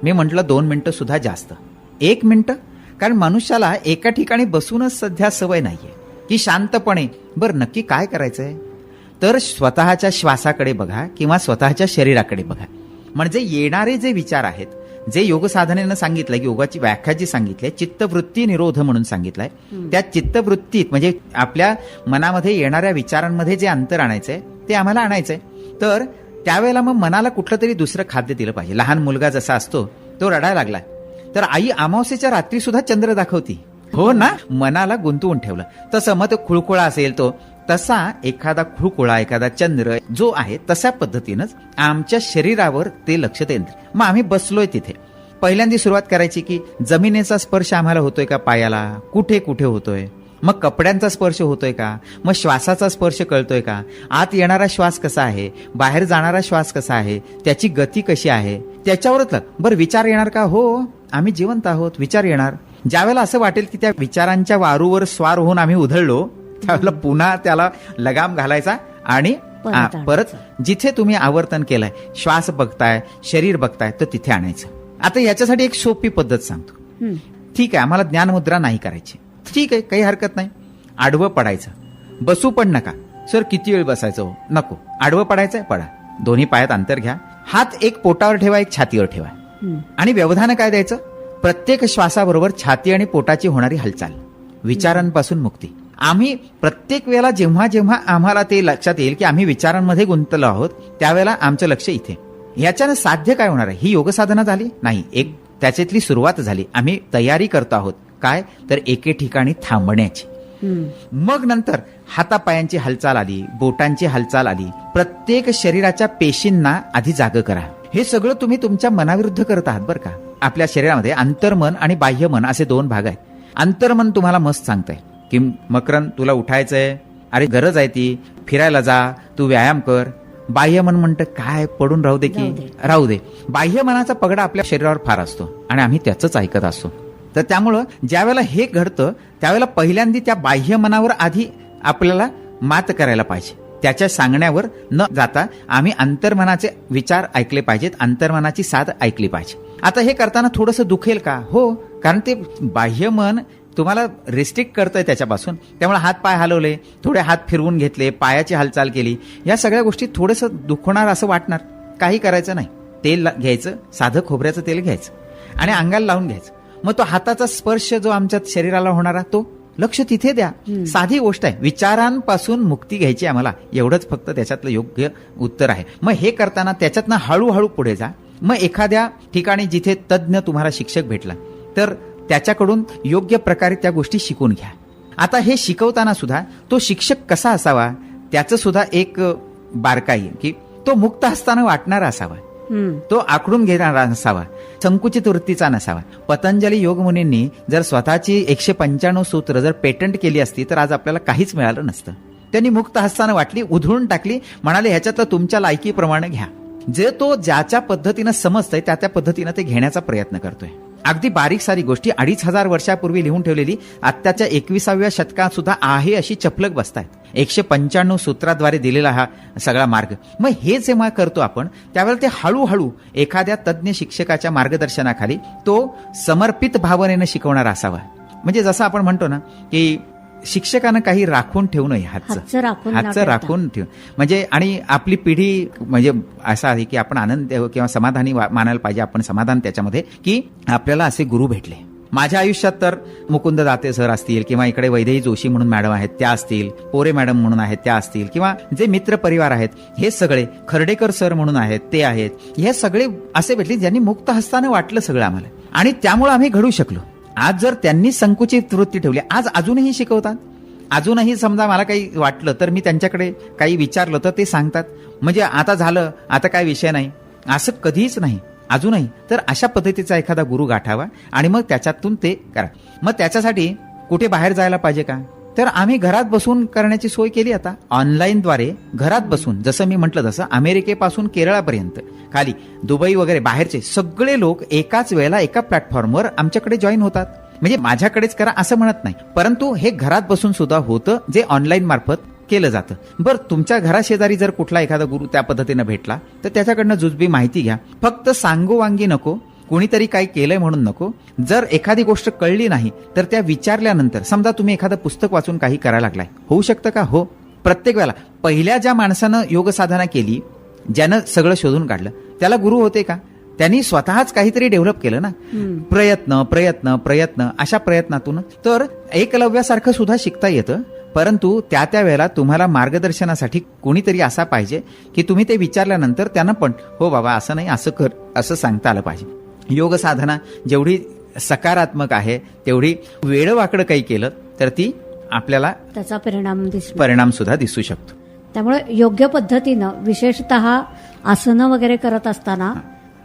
मी म्हटलं 2 मिनिटं सुद्धा जास्त, 1 मिनिटं. कारण मनुष्याला एका ठिकाणी बसूनच सध्या सवय नाहीये की शांतपणे. बरं नक्की काय करायचंय तर स्वतःच्या श्वासाकडे बघा किंवा स्वतःच्या शरीराकडे बघा. म्हणजे येणारे जे विचार आहेत, जे योग साधनेनं सांगितलंय की योगाची व्याख्या जी सांगितली, चित्तवृत्ती निरोध म्हणून सांगितलंय, त्या चित्तवृत्तीत म्हणजे आपल्या मनामध्ये येणाऱ्या विचारांमध्ये जे अंतर आणायचंय ते आम्हाला आणायचंय. तर त्यावेळेला मग मनाला कुठलं तरी दुसरं खाद्य दिलं पाहिजे. लहान मुलगा जसा असतो तो रडायला लागला तर आई अमावस्येच्या रात्री सुद्धा चंद्र दाखवती, हो ना, मनाला गुंतवून ठेवलं. तसं मग तो खुळखुळा असेल तो तसा एखादा खुळखुळा, एखादा चंद्र जो आहे तशा पद्धतीनंच आमच्या शरीरावर ते लक्ष केंद्रित. मग आम्ही बसलोय तिथे पहिल्यांदा सुरुवात करायची की जमिनीचा स्पर्श आम्हाला होतोय का पायाला, कुठे कुठे होतोय, मग कपड्यांचा स्पर्श होतोय का, मग श्वासाचा स्पर्श कळतोय का, आत येणारा श्वास कसा आहे, बाहेर जाणारा श्वास कसा आहे, त्याची गती कशी आहे, त्याच्यावरच. बरं विचार येणार का? हो, आम्ही जिवंत आहोत, विचार येणार. ज्यावेळेला असं वाटेल की त्या विचारांच्या वारूवर स्वार होऊन आम्ही उधळलो त्यावेळेला पुन्हा त्याला लगाम घालायचा आणि परत जिथे तुम्ही आवर्तन केलंय, श्वास बघताय, शरीर बघताय, तर तिथे आणायचं. आता याच्यासाठी एक सोपी पद्धत सांगतो. ठीक आहे, आम्हाला ज्ञानमुद्रा नाही करायची, ठीक आहे, काही हरकत नाही. आडवं पडायचं, बसू पण नका. सर किती वेळ बसायचं? हो, नको. आडवं पडायचंय, पडा. दोन्ही पायात अंतर घ्या, हात एक पोटावर ठेवा, एक छातीवर ठेवा. आणि व्यवधान काय द्यायचं? प्रत्येक श्वासाबरोबर छाती आणि पोटाची होणारी हालचाल, विचारांपासून मुक्ती. आम्ही प्रत्येक वेळेला जेव्हा जेव्हा आम्हाला ते लक्षात येईल की आम्ही विचारांमध्ये गुंतलो आहोत त्यावेळेला आमचं लक्ष इथे. याच्यानं साध्य काय होणार आहे? ही योग साधना झाली नाही, एक त्याच्यातली सुरुवात झाली. आम्ही तयारी करतो आहोत काय तर एके ठिकाणी थांबण्याची. मग नंतर हातापायांची हालचाल आली, बोटांची हालचाल आली. प्रत्येक शरीराच्या पेशींना आधी जाग करा. हे सगळं तुम्ही तुमच्या मनाविरुद्ध करत आहात बरं का. आपल्या शरीरामध्ये अंतर्मन आणि बाह्यमन असे दोन भाग आहेत. अंतर्मन तुम्हाला मस्त सांगतंय की मकरंद तुला उठायचंय, अरे गरज आहे ती, फिरायला जा, तू व्यायाम कर. बाह्यमन म्हणतं काय पडून राहू दे की राहू दे. बाह्यमनाचा पगडा आपल्या शरीरावर फार असतो आणि आम्ही त्याचंच ऐकत असतो. तर त्यामुळं ज्या वेळेला हे घडतं त्यावेळेला पहिल्यांदा त्या बाह्यमनावर आधी आपल्याला मात करायला पाहिजे. त्याच्या सांगण्यावर न जाता आम्ही अंतर्मनाचे विचार ऐकले पाहिजेत, अंतर्मनाची साथ ऐकली पाहिजे. आता हे करताना थोडंसं दुखेल का? हो, कारण ते बाह्यमन तुम्हाला रिस्ट्रिक्ट करतंय त्याच्यापासून. त्यामुळे हात पाय हलवले, थोडे हात फिरवून घेतले, पायाची हालचाल केली, या सगळ्या गोष्टी थोडंसं दुखणार असं वाटणार. काही करायचं नाही. तेल घ्यायचं, साधं खोबऱ्याचं तेल घ्यायचं आणि अंगाला लावून घ्यायचं. मग तो हाताचा स्पर्श जो आमच्या शरीराला होणारा तो लक्ष तिथे द्या. साधी गोष्ट आहे. विचारांपासून मुक्ती घ्यायची आम्हाला, एवढंच फक्त त्याच्यातलं योग्य उत्तर आहे. मग हे करताना त्याच्यातनं हळूहळू पुढे जा. मग एखाद्या ठिकाणी जिथे तज्ज्ञ तुम्हाला शिक्षक भेटला तर त्याच्याकडून योग्य प्रकारे त्या गोष्टी शिकून घ्या. आता हे शिकवताना सुद्धा तो शिक्षक कसा असावा त्याचं सुद्धा एक बारकाई की तो मुक्त हस्तानं वाटणारा असावा, तो आखडून घेणारा नसावा, संकुचित वृत्तीचा नसावा. पतंजली योगमुनींनी जर स्वतःची 195 सूत्र जर पेटंट केली असती तर आज आपल्याला काहीच मिळालं नसतं. त्यांनी मुक्त हस्तानं वाटली, उधळून टाकली, म्हणाले ह्याच्यातलं तुमच्या लायकीप्रमाणे घ्या. जे तो ज्याच्या पद्धतीनं समजतंय त्या पद्धतीनं ते घेण्याचा प्रयत्न करतोय. अगदी बारीक सारी गोष्टी 2500 वर्षापूर्वी लिहून ठेवलेली आत्ताच्या 21व्या शतकात सुद्धा आहे अशी चपलक बसतायत. 195 सूत्राद्वारे दिलेला हा सगळा मार्ग. मग हे जेव्हा करतो आपण त्यावेळेला ते हळूहळू एखाद्या तज्ज्ञ शिक्षकाच्या मार्गदर्शनाखाली तो समर्पित भावनेनं शिकवणारा असावा. म्हणजे जसं आपण म्हणतो ना की शिक्षकानं काही राखून ठेवू नये, हातचं राखून ठेवू. म्हणजे आणि आपली पिढी म्हणजे असं आहे की आपण आनंद किंवा समाधानी मानायला पाहिजे. आपण समाधान त्याच्यामध्ये की आपल्याला असे गुरु भेटले. माझ्या आयुष्यात तर मुकुंद दाते सर असतील किंवा इकडे वैदेही जोशी म्हणून मॅडम आहेत त्या असतील, पोरे मॅडम म्हणून आहेत त्या असतील, किंवा जे मित्र परिवार आहेत हे सगळे, खर्डेकर सर म्हणून आहेत ते आहेत, हे सगळे असे भेटले ज्यांनी मुक्त हस्तानं वाटलं सगळं आम्हाला आणि त्यामुळे आम्ही घडू शकलो. आज जर त्यांनी संकुचित वृत्ती ठेवली, आज अजूनही शिकवतात. अजूनही समजा मला काही वाटलं तर मी त्यांच्याकडे काही विचारलं तर ते सांगतात. म्हणजे आता झालं, आता काय विषय नाही, असं कधीच नाही अजूनही. तर अशा पद्धतीचा एखादा गुरु गाठावा आणि मग त्याच्यातून ते करा. मग त्याच्यासाठी कुठे बाहेर जायला पाहिजे का? तर आम्ही घरात बसून करण्याची सोय केली. आता ऑनलाईनद्वारे घरात बसून, जसं मी म्हटलं तसं अमेरिकेपासून केरळापर्यंत, खाली दुबई वगैरे बाहेरचे सगळे लोक एकाच वेळेला एका प्लॅटफॉर्मवर आमच्याकडे जॉईन होतात. म्हणजे माझ्याकडेच करा असं म्हणत नाही, परंतु हे घरात बसून सुद्धा होतं जे ऑनलाईन मार्फत केलं जातं. बरं, तुमच्या घराशेजारी जर कुठला एखादा गुरु त्या पद्धतीनं भेटला तर त्याच्याकडनं जुजबी माहिती घ्या. फक्त सांगोवांगी नको, कुणीतरी काही केलंय म्हणून नको. जर एखादी गोष्ट कळली नाही तर त्या विचारल्यानंतर, समजा तुम्ही एखादं पुस्तक वाचून काही करायला लागलाय, होऊ शकतं का? हो. प्रत्येक वेळेला पहिल्या ज्या माणसानं योग साधना केली, ज्यानं सगळं शोधून काढलं, त्याला गुरु होते का? त्यांनी स्वतःच काहीतरी डेव्हलप केलं ना. प्रयत्न प्रयत्न प्रयत्न, अशा प्रयत्नातून तर एकलव्यासारखं सुद्धा शिकता येतं. परंतु त्या वेळेला तुम्हाला मार्गदर्शनासाठी कोणीतरी असा पाहिजे की तुम्ही ते विचारल्यानंतर त्यांना पण हो बाबा असं नाही, असं कर, असं सांगता आलं पाहिजे. योग साधना जेवढी सकारात्मक आहे तेवढी वेडवाकडं काही केलं तर ती आपल्याला त्याचा परिणाम सुद्धा दिसू शकतो. त्यामुळे योग्य पद्धतीनं विशेषतः आसनं वगैरे करत असताना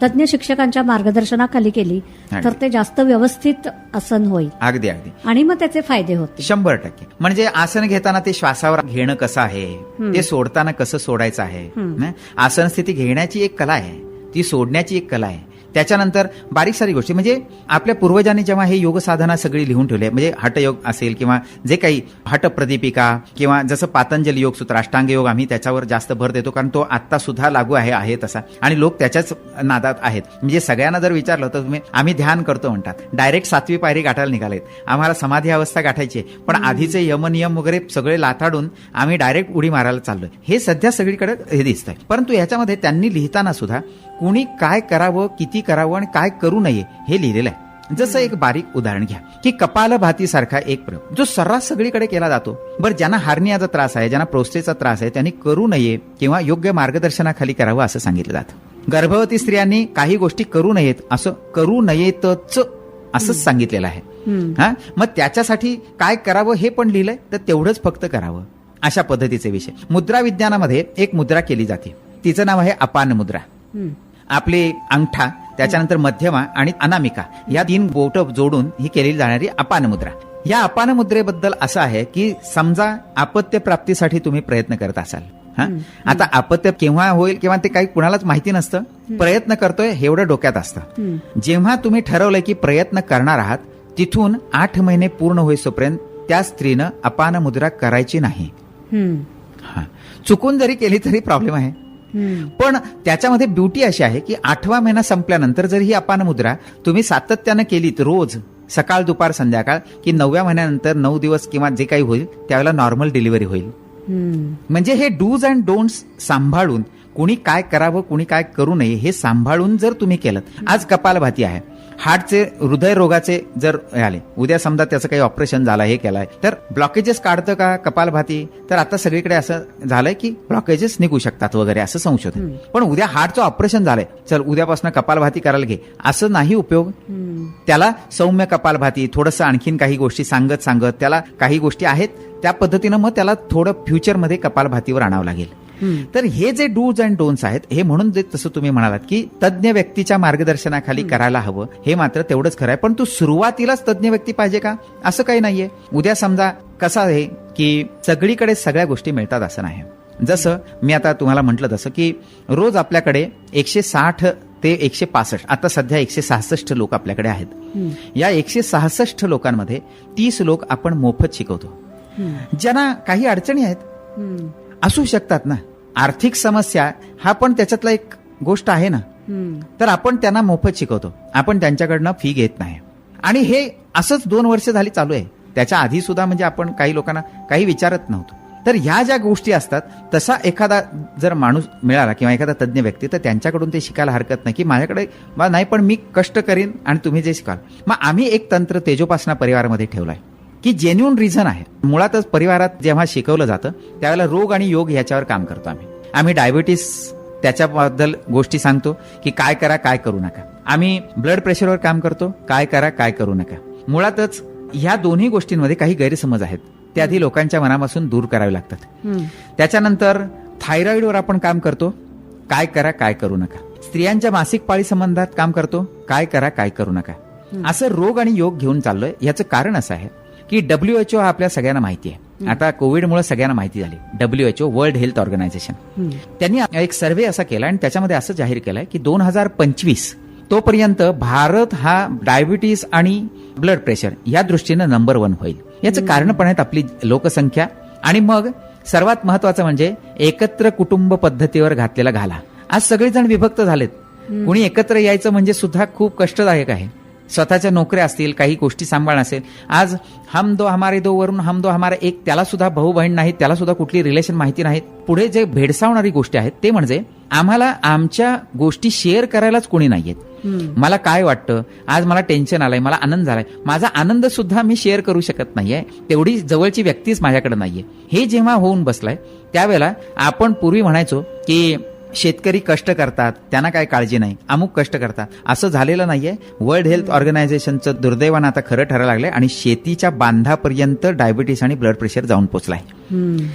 तज्ञ शिक्षकांच्या मार्गदर्शनाखाली केली तर ते जास्त व्यवस्थित आसन होईल. अगदी आणि मग त्याचे फायदे होते 100%. म्हणजे आसन घेताना ते श्वासावर घेणं कसं आहे, ते सोडताना कसं सोडायचं आहे. आसन स्थिती घेण्याची एक कला आहे, ती सोडण्याची एक कला आहे. त्याच्यानंतर बारीक सारी गोष्टी, म्हणजे आपल्या पूर्वजांनी जेव्हा हे योग साधना सगळी लिहून ठेवली, म्हणजे हठयोग असेल किंवा जे काही हठ प्रदीपिका किंवा जसं पातंजली योग सूत्र, अष्टांग योग, आम्ही त्याच्यावर जास्त भर देतो कारण तो आत्ता सुद्धा लागू आहे तसा आणि लोक त्याच्याच नादात आहेत. म्हणजे सगळ्यांना जर विचारलं तर तुम्ही आम्ही ध्यान करतो म्हणतात, डायरेक्ट 7वी पायरी गाठायला निघालेत, आम्हाला समाधी अवस्था गाठायची आहे, पण आधीचे यमनियम वगैरे सगळे लाथाडून आम्ही डायरेक्ट उडी मारायला चाललोय. हे सध्या सगळीकडे हे दिसतंय. परंतु याच्यामध्ये त्यांनी लिहिताना सुद्धा कुणी काय करावं, किती करावं आणि काय करू नये हे लिहिलेलं आहे. जसं एक बारीक उदाहरण घ्या की कपालभातीसारखा एक प्रयोग जो सर्रास सगळीकडे केला जातो. बरं, ज्यांना हार्नियाचा त्रास आहे, ज्यांना प्रोस्टेटचा त्रास आहे, त्यांनी करू नये किंवा योग्य मार्गदर्शनाखाली करावं असं सांगितलं जातं. गर्भवती स्त्रियांनी काही गोष्टी करू नयेत, असं करू नयेतच असंच सांगितलेलं आहे. हा, मग त्याच्यासाठी काय करावं हे पण लिहिलंय, तर तेवढंच फक्त करावं, अशा पद्धतीचे विषय. मुद्रा विज्ञानामध्ये एक मुद्रा केली जाते, तिचं नाव आहे अपान मुद्रा. आपले अंगठा, त्याच्यानंतर मध्यमा आणि अनामिका या 3 बोट जोडून ही केलेली जाणारी अपान मुद्रा. या अपान मुद्रेबद्दल असं आहे की समजा आपत्य प्राप्तीसाठी तुम्ही प्रयत्न करत असाल. आता आपत्य केव्हा होईल किंवा ते काही कुणालाच माहिती नसतं, प्रयत्न करतोय हे एवढं डोक्यात असतं. जेव्हा तुम्ही ठरवलंय की प्रयत्न करणार आहात, तिथून 8 महिने पूर्ण होईपर्यंत त्या स्त्रीनं अपान मुद्रा करायची नाही. चुकून जरी केली तरी प्रॉब्लेम आहे, पण त्याच्यामध्ये ब्युटी अशी आहे की 8वा महिना संपल्यानंतर जर ही अपान मुद्रा तुम्ही सातत्यानं केलीत, रोज सकाळ दुपार संध्याकाळ, की 9व्या महिन्यानंतर 9 दिवस किंवा जे काही होईल त्यावेळेला नॉर्मल डिलिव्हरी होईल. म्हणजे हे डूज अँड डोंट्स सांभाळून, कुणी काय करावं कुणी काय करू नये हे सांभाळून जर तुम्ही केलं. आज कपालभाती आहे, हार्टचे हृदयरोगाचे जर आले, उद्या समजा त्याचं काही ऑपरेशन झालं, हे केलंय, तर ब्लॉकेजेस काढतं का कपालभाती? तर आता सगळीकडे असं झालंय की ब्लॉकेजेस निघू शकतात वगैरे असं संशोधन. पण उद्या हार्टचं ऑपरेशन झालंय, चल उद्यापासून कपालभाती करायला घे, असं नाही उपयोग. त्याला सौम्य कपालभाती, थोडंसं आणखीन काही गोष्टी सांगत त्याला काही गोष्टी आहेत त्या पद्धतीनं मग त्याला थोडं फ्युचरमध्ये कपालभातीवर आणावं लागेल. तर हे जे डूज अँड डोंट्स आहेत, हे म्हणून जे तसं तुम्ही म्हणालात की तज्ज्ञ व्यक्तीच्या मार्गदर्शनाखाली करायला हवं, हे मात्र तेवढंच खरं आहे. पण तू सुरुवातीलाच तज्ज्ञ व्यक्ती पाहिजे का? असं काही नाहीये. उद्या समजा कसं आहे की सगळीकडे सगळ्या गोष्टी मिळतात असं नाही. जसं मी आता तुम्हाला म्हटलं तसं की रोज आपल्याकडे 160 ते 165, आता सध्या 166 लोक आपल्याकडे आहेत. या 166 लोकांमध्ये 30 लोक आपण मोफत शिकवतो, ज्यांना काही अडचणी आहेत, असू शकतात ना. आर्थिक समस्या हा पण त्याच्यातला एक गोष्ट आहे ना. तर आपण त्यांना मोफत शिकवतो, आपण त्यांच्याकडनं फी घेत नाही. आणि हे असंच 2 वर्ष झाली चालू आहे. त्याच्या आधी सुद्धा म्हणजे आपण काही लोकांना काही विचारत नव्हतो. तर ह्या ज्या गोष्टी असतात, तसा एखादा जर माणूस मिळाला किंवा एखादा तज्ज्ञ व्यक्ती, तर त्यांच्याकडून ते शिकायला हरकत नाही की माझ्याकडे नाही, पण मी कष्ट करीन आणि तुम्ही जे शिकाल. मग आम्ही एक तंत्र तेजोपासना परिवारामध्ये ठेवलाय की जेन्युन रिझन आहे. मुळातच परिवारात जेव्हा शिकवलं जातं त्यावेळेला रोग आणि योग ह्याच्यावर काम करतो आम्ही डायबिटीस त्याच्याबद्दल गोष्टी सांगतो की काय करा काय करू नका. आम्ही ब्लड प्रेशरवर काम करतो, काय करा काय करू नका. मुळातच ह्या दोन्ही गोष्टींमध्ये काही गैरसमज आहेत, ते आधी लोकांच्या मनापासून दूर करावे लागतात. त्याच्यानंतर थायरॉइडवर आपण काम करतो, काय करा काय करू नका. स्त्रियांच्या मासिक पाळी संबंधात काम करतो, काय करा काय करू नका. असं रोग आणि योग घेऊन चाललोय. याचं कारण असं आहे की WHO हा आपल्या सगळ्यांना माहिती आहे. आता कोविडमुळे सगळ्यांना माहिती झाली. WHO वर्ल्ड हेल्थ ऑर्गनायझेशन त्यांनी एक सर्व्हे असा केला आणि त्याच्यामध्ये असं जाहीर केलंय की 2025 तोपर्यंत भारत हा डायबिटीस आणि ब्लड प्रेशर या दृष्टीनं नंबर 1 होईल. याचं कारण पण आहेत आपली लोकसंख्या आणि मग सर्वात महत्वाचं म्हणजे एकत्र कुटुंब पद्धतीवर घातलेला घाला. आज सगळेजण विभक्त झालेत. कुणी एकत्र यायचं म्हणजे सुद्धा खूप कष्टदायक आहे. स्वतःच्या नोकऱ्या असतील, काही गोष्टी सांभाळणं असेल. आज हम दो हमारे दो वरून हम दो हमारे एक, त्याला सुद्धा भाऊ बहीण नाहीत, त्याला सुद्धा कुठली रिलेशन माहिती नाहीत. पुढे जे भेडसावणारी गोष्टी आहेत ते म्हणजे आम्हाला आमच्या गोष्टी शेअर करायलाच कोणी नाहीयेत. मला काय वाटतं, आज मला टेन्शन आलंय, मला आनंद झालाय, माझा आनंद सुद्धा मी शेअर करू शकत नाहीये, तेवढी जवळची व्यक्तीच माझ्याकडे नाहीये. हे जेव्हा होऊन बसलाय त्यावेळेला आपण पूर्वी म्हणायचो की शेतकरी कष्ट करतात, त्यांना काय काळजी नाही, अमुक कष्ट करतात. असं झालेलं नाहीये. वर्ल्ड हेल्थ ऑर्गनायझेशनचं दुर्दैवानं आता खरं ठरायला लागलंय आणि शेतीच्या बांधापर्यंत डायबिटीस आणि ब्लड प्रेशर जाऊन पोचलाय.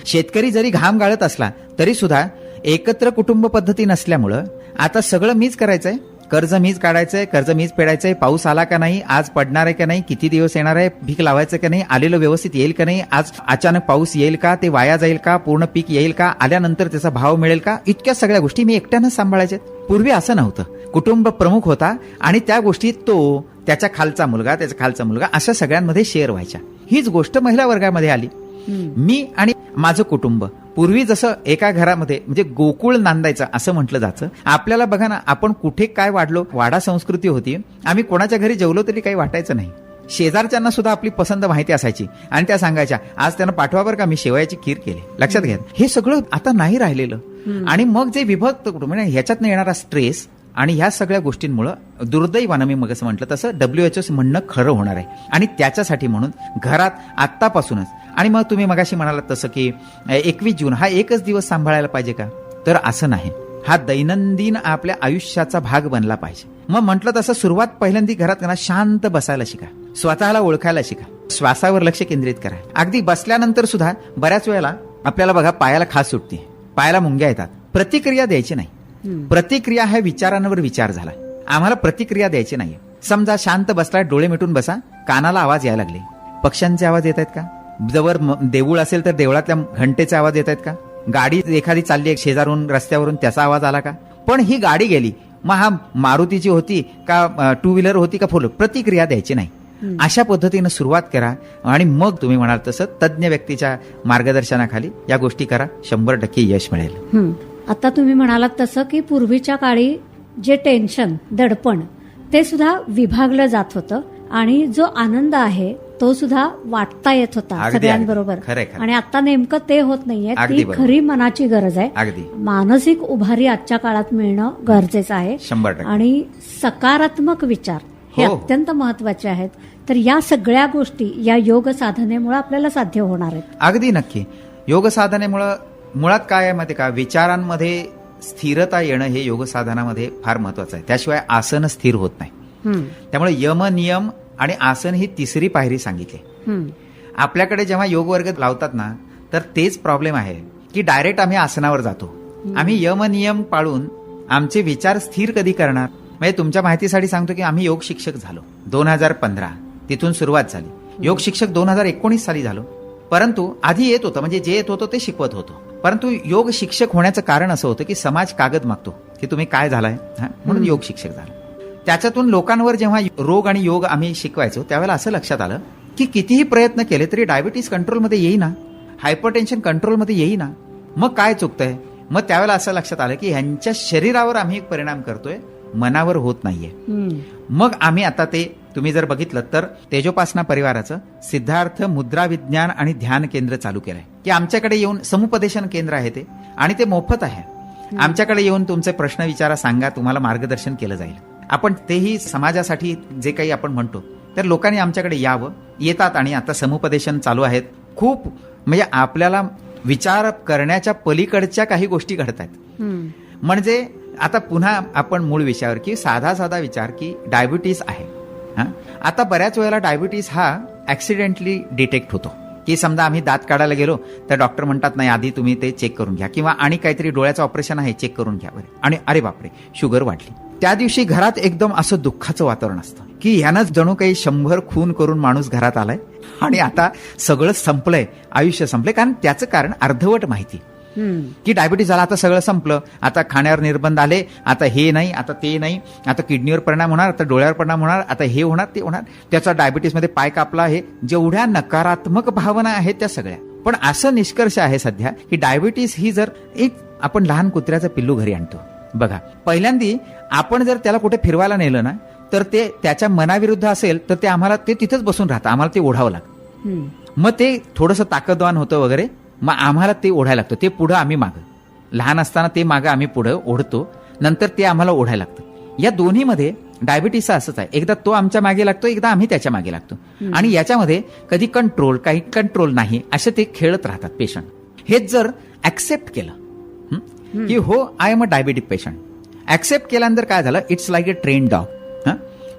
शेतकरी जरी घाम गाळत असला तरी सुद्धा एकत्र कुटुंब पद्धती नसल्यामुळं आता सगळं मीच करायचंय, कर्ज मीच काढायचंय, कर्ज मीच फेडायचंय, पाऊस आला का नाही, आज पडणार आहे का नाही, किती दिवस येणार आहे, पीक लावायचं का नाही, आलेलं व्यवस्थित येईल का नाही, आज अचानक पाऊस येईल का, ते वाया जाईल का, पूर्ण पीक येईल का, आल्यानंतर त्याचा भाव मिळेल का, इतक्या सगळ्या गोष्टी मी एकट्यानं सांभाळायच्यात. पूर्वी असं नव्हतं. कुटुंब प्रमुख होता आणि त्या गोष्टी तो, त्याच्या खालचा मुलगा अशा सगळ्यांमध्ये शेअर व्हायच्या. हीच गोष्ट महिला वर्गामध्ये आली. मी आणि माझं कुटुंब. पूर्वी जसं एका घरामध्ये म्हणजे गोकुळ नांदायचं असं म्हटलं जातं. आपल्याला बघा ना, आपण कुठे काय वाढलो, वाडा संस्कृती होती. आम्ही कोणाच्या घरी जेवलो तरी काही वाटायचं नाही. शेजारच्यांना सुद्धा आपली पसंत माहिती असायची आणि त्या सांगायच्या, आज त्यांना पाठवा बरं का, मी शेवयाची खीर केली. लक्षात घ्या, हे सगळं आता नाही राहिलेलं. आणि मग जे विभक्त कुटुंब ह्याच्यातनं येणारा स्ट्रेस आणि ह्या सगळ्या गोष्टींमुळे दुर्दैवानं मी मग असं म्हटलं तसं WHO म्हणणं खरं होणार आहे. आणि त्याच्यासाठी म्हणून घरात आत्तापासूनच, आणि मग तुम्ही मगाशी म्हणालात तसं की 21 जून हा एकच दिवस सांभाळायला पाहिजे का, तर असं नाही. हा दैनंदिन आपल्या आयुष्याचा भाग बनला पाहिजे. मग म्हटलं तसं सुरुवात पहिल्यांदा घरात शांत बसायला शिका. स्वतःला ओळखायला शिका, श्वासावर लक्ष केंद्रित करा. अगदी बसल्यानंतर सुद्धा बऱ्याच वेळेला आपल्याला बघा पायाला खास सुटते, पायाला मुंग्या येतात. प्रतिक्रिया द्यायची नाही. प्रतिक्रिया ह्या विचारांवर विचार झाला. आम्हाला प्रतिक्रिया द्यायची नाही. समजा शांत बसला, डोळे मिटून बसा, कानाला आवाज यायला लागले. पक्ष्यांचे आवाज येत आहेत का? जवळ देऊळ असेल तर देवळातल्या घंटेचे आवाज येत आहेत का? गाडी एखादी चालली शेजारून रस्त्यावरून त्याचा आवाज आला का? पण ही गाडी गेली, मग हा मारुतीची होती का टू व्हीलर होती का फोर? प्रतिक्रिया द्यायची नाही. अशा पद्धतीनं सुरुवात करा आणि मग तुम्ही म्हणाल तसं तज्ज्ञ व्यक्तीच्या मार्गदर्शनाखाली या गोष्टी करा, 100% यश मिळेल. आता तुम्ही म्हणालात तसं की पूर्वीच्या काळी जे टेन्शन, दडपण ते सुद्धा विभागलं जात होतं आणि जो आनंद आहे तो सुद्धा वाटता येत होता अगदी, सगळ्यांबरोबर. खरंय. आणि आता नेमकं ते होत नाहीये. अगदी ती बरोबर. खरी मनाची गरज आहे. अगदी मानसिक उभारी आजच्या काळात मिळणं गरजेचं आहे. 100%. आणि सकारात्मक विचार हे हो. अत्यंत महत्वाचे आहेत. तर या सगळ्या गोष्टी या योग साधनेमुळे आपल्याला साध्य होणार आहेत. अगदी नक्की. योग साधनेमुळं मुळात काय आहे माहिती का, विचारांमध्ये स्थिरता येणं हे योग साधनामध्ये फार महत्वाचं आहे. त्याशिवाय आसन स्थिर होत नाही. त्यामुळे यम, नियम आणि आसन ही तिसरी पायरी सांगितली. आपल्याकडे जेव्हा योग वर्ग लावतात ना, तर तेच प्रॉब्लेम आहे की डायरेक्ट आम्ही आसनावर जातो. आम्ही यम नियम पाळून आमचे विचार स्थिर कधी करणार? म्हणजे तुमच्या माहितीसाठी सांगतो की आम्ही योग शिक्षक झालो 2015, तिथून सुरुवात झाली. योग शिक्षक 2019 साली झालो. परंतु आधी येत होतं, म्हणजे जे येत होतं ते शिकवत होतो. परंतु योग शिक्षक होण्याचं कारण असं होतं की समाज कागद मागतो की तुम्ही काय झालाय, म्हणून योग शिक्षक झाला. त्याच्यातून लोकांवर जेव्हा रोग आणि योग आम्ही शिकवायचो त्यावेळेला असं लक्षात आलं की कितीही प्रयत्न केले तरी डायबिटीस कंट्रोलमध्ये येईना, हायपरटेन्शन कंट्रोलमध्ये येईना. मग काय चुकतंय? मग त्यावेळेला असं लक्षात आलं की ह्यांच्या शरीरावर आम्ही एक परिणाम करतोय, मनावर होत नाहीये. मग आम्ही आता ते तुम्ही जर बघितलं तर तेजोपासना परिवाराचं सिद्धार्थ मुद्रा विज्ञान आणि ध्यान केंद्र चालू केलंय की आमच्याकडे येऊन समुपदेशन केंद्र आहे ते, आणि ते मोफत आहे. आमच्याकडे येऊन तुमचे प्रश्न विचारा, सांगा, तुम्हाला मार्गदर्शन केलं जाईल. आपण तेही समाजासाठी जे काही आपण म्हणतो तर लोकांनी आमच्याकडे यावं, येतात. आणि आता समुपदेशन चालू आहेत. खूप म्हणजे आपल्याला विचार करण्याच्या पलीकडच्या काही गोष्टी घडत आहेत. म्हणजे आता पुन्हा आपण मूळ विषयावर की साधा विचार की डायबिटीस आहे. आता बऱ्याच वेळेला डायबिटीस हा ऍक्सिडेंटली डिटेक्ट होतो की समजा आम्ही दात काढायला गेलो तर डॉक्टर म्हणतात नाही आधी तुम्ही ते चेक करून घ्या, किंवा आणि काहीतरी डोळ्याचं ऑपरेशन आहे चेक करून घ्या बरे, आणि अरे बापरे शुगर वाढली. त्या दिवशी घरात एकदम असं दुःखाचं वातावरण असतं की ह्यानंच जणू काही 100 खून करून माणूस घरात आलाय आणि आता सगळं संपलंय, आयुष्य संपलंय. कारण त्याचं कारण अर्धवट माहिती की डायबिटीस झाला, आता सगळं संपलं, आता खाण्यावर निर्बंध आले, आता हे नाही, आता ते नाही, आता किडनीवर परिणाम होणार, आता डोळ्यावर परिणाम होणार, आता हे होणार, ते होणार, त्याचा डायबिटीसमध्ये पाय कापला आहे. जेवढ्या नकारात्मक भावना आहेत त्या सगळ्या. पण असं निष्कर्ष आहे सध्या की डायबिटीस ही जर एक आपण लहान कुत्र्याचं पिल्लू घरी आणतो बघा, पहिल्यांदी आपण जर त्याला कुठे फिरवायला नेलं ना तर ते त्याच्या मनाविरुद्ध असेल तर ते आम्हाला ते तिथंच बसून राहतं, आम्हाला ते ओढावं लागतं. मग ते थोडंसं ताकदवान होतं वगैरे, मग आम्हाला ते ओढायला लागतं. ते पुढं आम्ही मागं, लहान असताना ते मागं आम्ही पुढं ओढतो, नंतर ते आम्हाला ओढायला लागतं. या दोन्हीमध्ये डायबिटीसचा असंच आहे, एकदा तो आमच्या मागे लागतो, एकदा आम्ही त्याच्या मागे लागतो. आणि याच्यामध्ये कधी कंट्रोल, काही कंट्रोल नाही, असे ते खेळत राहतात पेशंट. हेच जर ऍक्सेप्ट केलं की हो I am a diabetic patient, accept केल्यानंतर काय झालं, it's like a train dog.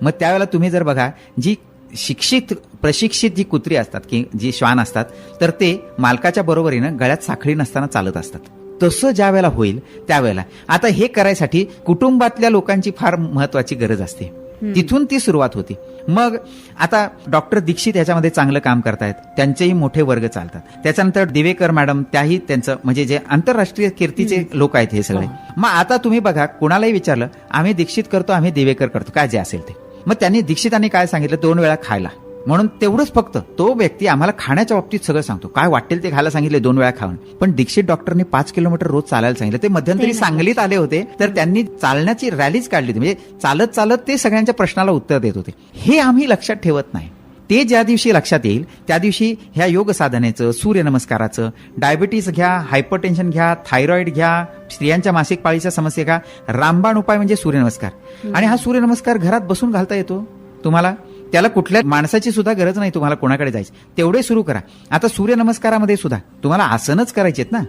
मग त्यावेळेला तुम्ही जर बघा, जी प्रशिक्षित जी कुत्री असतात की जी श्वान असतात तर ते मालकाच्या बरोबरीनं गळ्यात साखळी नसताना चालत असतात. तसं ज्या वेळेला होईल त्यावेळेला आता हे करायसाठी कुटुंबातल्या लोकांची फार महत्वाची गरज असते. तिथून ती सुरुवात होती. मग आता डॉक्टर दीक्षित याच्यामध्ये चांगलं काम करतायत, त्यांचेही मोठे वर्ग चालतात. त्याच्यानंतर दिवेकर मॅडम, त्याही त्यांचं म्हणजे जे आंतरराष्ट्रीय कीर्तीचे लोक आहेत हे सगळे. मग आता तुम्ही बघा, कुणालाही विचारलं आम्ही दीक्षित करतो, आम्ही दिवेकर करतो, काय जे असेल ते. मग त्यांनी दीक्षितांनी काय सांगितलं, 2 वेळा खायला, म्हणून तेवढंच फक्त तो व्यक्ती आम्हाला खाण्याच्या बाबतीत सगळं सांगतो, काय वाटेल ते खायला सांगितले 2 वेळा खाऊन. पण दीक्षित डॉक्टरनी 5 किलोमीटर रोज चालायला सांगितलं. ते मध्यंतरी सांगलीत आले होते तर त्यांनी चालण्याची रॅलीच काढली होती, म्हणजे चालत चालत ते सगळ्यांच्या प्रश्नाला उत्तर देत होते. हे आम्ही लक्षात ठेवत नाही. ते ज्या दिवशी लक्षात येईल त्या दिवशी ह्या योग साधनेचं, सूर्यनमस्काराचं, डायबिटीस घ्या, हायपरटेन्शन घ्या, थायरॉइड घ्या, स्त्रियांच्या मासिक पाळीच्या समस्या घ्या, रामबाण उपाय म्हणजे सूर्यनमस्कार. आणि हा सूर्यनमस्कार घरात बसून घालता येतो तुम्हाला, त्याला कुठल्या माणसाची सुद्धा गरज नाही तुम्हाला कोणाकडे जायची, तेवढे सुरू करा. आता सूर्यनमस्कारामध्ये सुद्धा तुम्हाला आसनच करायचे आहेत ना.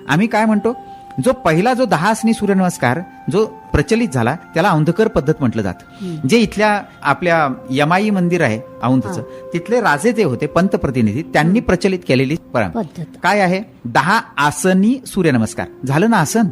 आम्ही काय म्हणतो, जो पहिला 10 आसनी सूर्यनमस्कार जो प्रचलित झाला त्याला औंधकर पद्धत म्हटलं जातं. जे इथल्या आपल्या यमाई मंदिर आहे औंधचं, तिथले राजे जे होते पंतप्रतिनिधी, त्यांनी प्रचलित केलेली पद्धत काय आहे, 10 आसनी सूर्यनमस्कार. झालं ना आसन,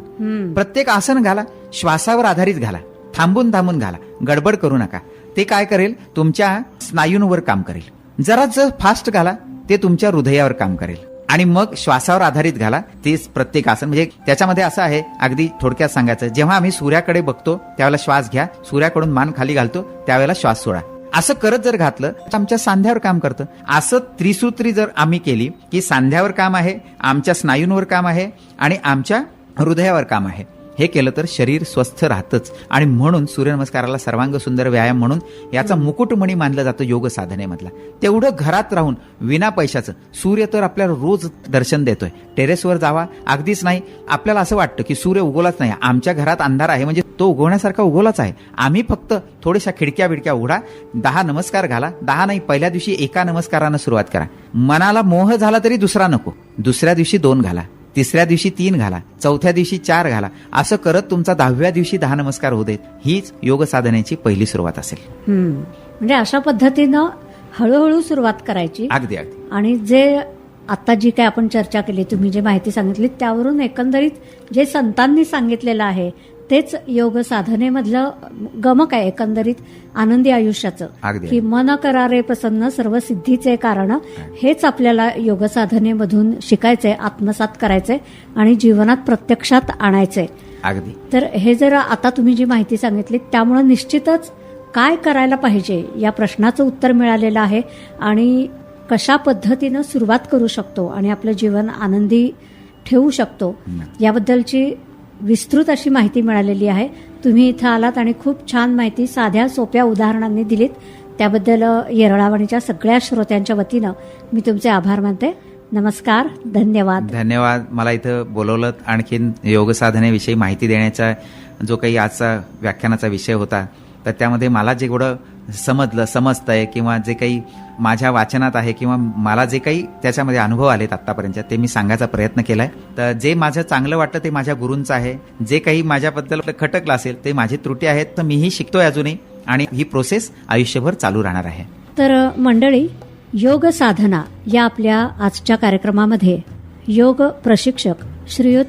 प्रत्येक आसन घाला, श्वासावर आधारित घाला, थांबून थांबून घाला, गडबड करू नका. ते काय करेल, तुमच्या स्नायूंवर काम करेल. जरा फास्ट घाला, ते तुमच्या हृदयावर काम करेल. आणि मग श्वासावर आधारित घाला, तेच प्रत्येक आसन. म्हणजे त्याच्यामध्ये असं आहे, अगदी थोडक्यात सांगायचं, जेव्हा आम्ही सूर्याकडे बघतो त्यावेळेला श्वास घ्या, सूर्याकडून मान खाली घालतो त्यावेळेला श्वास सोडा. असं करत जर घातलं तर आमच्या सांध्यावर काम करतं. असं त्रिसूत्री जर आम्ही केली की सांध्यावर काम आहे, आमच्या स्नायूंवर काम आहे आणि आमच्या हृदयावर काम आहे, हे केलं तर शरीर स्वस्थ राहतच. आणि म्हणून सूर्यनमस्काराला सर्वांग सुंदर व्यायाम म्हणून याचा मुकुटमणी मानलं जातं योग साधनेमधला. तेवढं घरात राहून विना पैशाचं, सूर्य तर आपल्याला रोज दर्शन देतोय. टेरेसवर जावा, अगदीच नाही आपल्याला असं वाटतं की सूर्य उगवलाच नाही, आमच्या घरात अंधार आहे म्हणजे तो उगवण्यासारखा उगवलाच आहे. आम्ही फक्त थोड्याशा खिडक्या बिडक्या उघडा, 10 नमस्कार घाला. 10 नाही, पहिल्या दिवशी एका नमस्कारानं सुरुवात करा. मनाला मोह झाला तरी दुसरा नको, दुसऱ्या दिवशी 2 घाला, तिसऱ्या दिवशी 3 घाला, चौथ्या दिवशी 4 घाला. असं करत तुमचा 10व्या दिवशी 10 नमस्कार होऊ देत. हीच योग साधनेची पहिली सुरुवात असेल. म्हणजे अशा पद्धतीनं हळूहळू सुरुवात करायची. अगदी अगदी. आणि जे आता जी काय आपण चर्चा केली, तुम्ही जे माहिती सांगितली, त्यावरून एकंदरीत जे संतांनी सांगितलेलं आहे तेच योग साधनेमधलं गमक आहे एकंदरीत आनंदी आयुष्याचं. की मन करारे प्रसन्न सर्व सिद्धीचे कारण, हेच आपल्याला योग साधनेमधून शिकायचंय, आत्मसात करायचंय आणि जीवनात प्रत्यक्षात आणायचंय. अगदी. तर हे जर आता तुम्ही जी माहिती सांगितली त्यामुळे निश्चितच काय करायला पाहिजे या प्रश्नाचं उत्तर मिळालेलं आहे आणि कशा पद्धतीनं सुरुवात करू शकतो आणि आपलं जीवन आनंदी ठेवू शकतो याबद्दलची विस्तृत अशी माहिती मिळालेली आहे. तुम्ही इथं आलात आणि खूप छान माहिती साध्या सोप्या उदाहरणांनी दिलीत. त्याबद्दल येरळावणीच्या सगळ्या श्रोत्यांच्या वतीनं मी तुमचे आभार मानते. नमस्कार, धन्यवाद. धन्यवाद. मला इथं बोलवलं, आणखीन योग साधनेविषयी माहिती देण्याचा जो काही आजचा व्याख्यानाचा विषय होता, तर त्यामध्ये मला जेवढं समजतंय किंवा जे काही माझ्या वाचनात आहे किंवा मला जे काही त्याच्यामध्ये अनुभव आलेत आतापर्यंत, ते मी सांगायचा प्रयत्न केलाय. तर जे माझं चांगलं वाटतं ते माझ्या गुरूंचं आहे. जे काही माझ्याबद्दल खटकलं असेल ते माझी त्रुटी आहेत, तर मीही शिकतोय अजूनही आणि ही प्रोसेस आयुष्यभर चालू राहणार आहे. तर मंडळी, योग साधना या आपल्या आजच्या कार्यक्रमामध्ये योग प्रशिक्षक श्रीयुत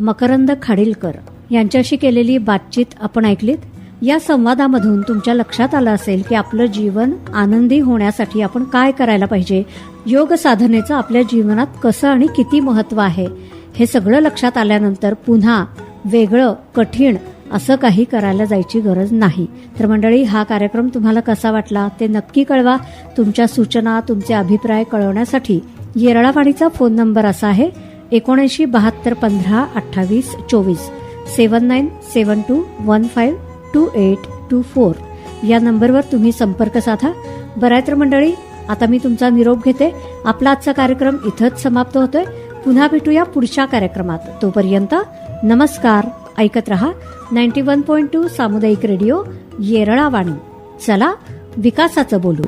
मकरंद खाडीलकर यांच्याशी केलेली बातचीत आपण ऐकलीत. या संवादामधून तुमच्या लक्षात आलं असेल की आपलं जीवन आनंदी होण्यासाठी आपण काय करायला पाहिजे, योग साधनेचं आपल्या जीवनात कसं आणि किती महत्व आहे, हे सगळं लक्षात आल्यानंतर पुन्हा वेगळं कठीण असं काही करायला जायची गरज नाही. तर मंडळी, हा कार्यक्रम तुम्हाला कसा वाटला ते नक्की कळवा. तुमच्या सूचना, तुमचे अभिप्राय कळवण्यासाठी येरळावाणीचा फोन नंबर असा आहे 79 72 15 28 24 7972152824. या नंबरवर तुम्ही संपर्क साधा. बरं तर मंडळी, आता मी तुमचा निरोप घेते. आपला आजचा कार्यक्रम इथंच समाप्त होतोय. पुन्हा भेटूया पुढच्या कार्यक्रमात. तोपर्यंत नमस्कार. ऐकत रहा 91.2 सामुदायिक रेडिओ येरळावाणी. चला विकासाचं बोलू.